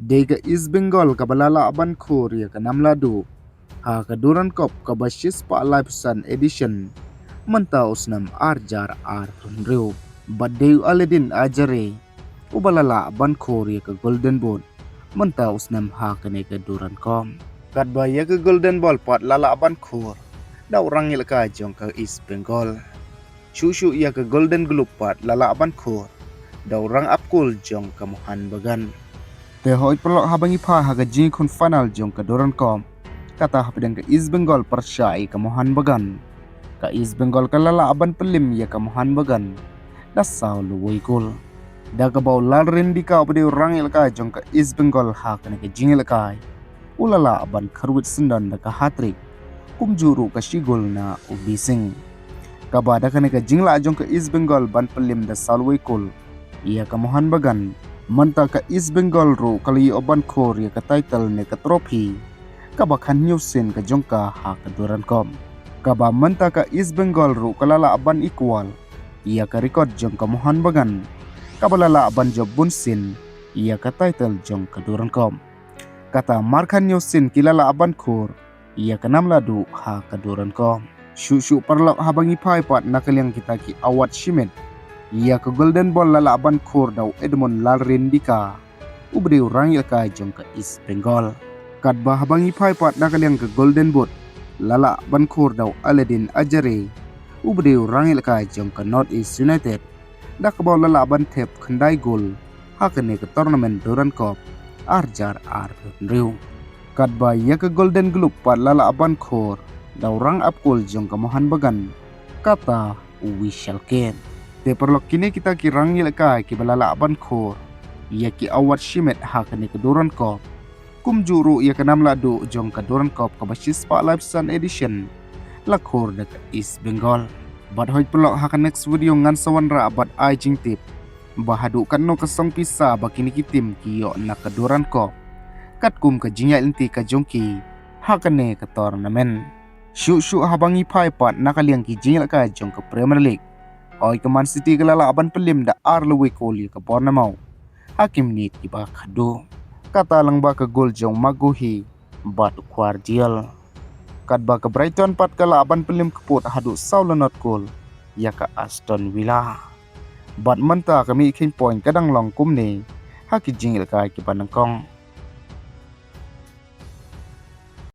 Dega East Bengal kabalala aban Korea ka namladu ha kaduran kop kabashis pa live sun edition manta usnam arjar ar tunriu badeu aledin ajare ubalala aban Korea ka golden boot manta usnam ha kane ka duran kom kadba ya ka golden ball pat lala aban khor daw rangil ka jong ka East Bengal shushu ya ka golden globe pat lala aban khor daw rang apkul jong ka Mohan Bagan te hoi pelok habangi pha haga jing khun final jong ka doran kom kata hapidang ka East Bengal persyai ka Mohan Bagan ka East Bengal ka lala aban pelim ya ka Mohan Bagan dasau luwai kul daga bau lal rendi ka upade orang ilka jong ka East Bengal ha kana ka jing ilka ulala aban kharwit sendan da ka hatrik kumjuru ka shigol na ubising kabada kana ka jingla jong ka East Bengal ban pelim da salwai kul iya ka Mohan Bagan manta ka East Bengal ro kali oban khor ya ka title ne ka trophy kaba khan nyusin ka jongka ha ka duran kom kaba manta ka East Bengal ro kalala aban equal ia ka record jong ka Mohan Bagan kabalala aban job bunsin ia ka title jong ka duran kom kata markhan nyusin kilala aban khor ia ka namladu ha ka duran kom shu parlak habangi phai pat nakaliang kita ki awat shimet ia ke golden ball lala aban khor daw Edmond Lalrindika ubri orang ka jong ka East Bengal kadba habangi phai pat nakaliang ke golden boot lala aban khor daw Aledin Ajare ubri orang ka jong ka North East United dakbaw lala aban thep khandai gol hakane ke tournament duran cup arjar ar riu kadba ia ke golden globe pat lala aban khor daw rang apkul jong ka Mohan Bagan kata we shall get te perlok kini kita kirang ka ki balala aban khor ia ki awat shimet ha kane keduran kop kumjuru ia ke namladu jong keduran kop ka basis pa live sun edition lakhor da East Bengal bad hoy perlok ha next video ngan sawanra abad ai jing tip bahadu kan no kasong pisa bakini kitim ki yo na keduran kop kat kum ka jinya inti ka jongki ha kane ka tournament shu habangi phai pat nakaliang ki jinya ka jong ka Premier League oi ke Man City ke lala aban pelim da arlewe koli ke Bournemouth hakim ni tiba khado kata lang ba ke gol jong maguhi bat Guardiol kat ba ke Brighton pat kala aban pelim keput hadu saulanot gol ya ke Aston Villa bat menta kami ikin point kadang long kum ni haki jingil ka ki Panangkong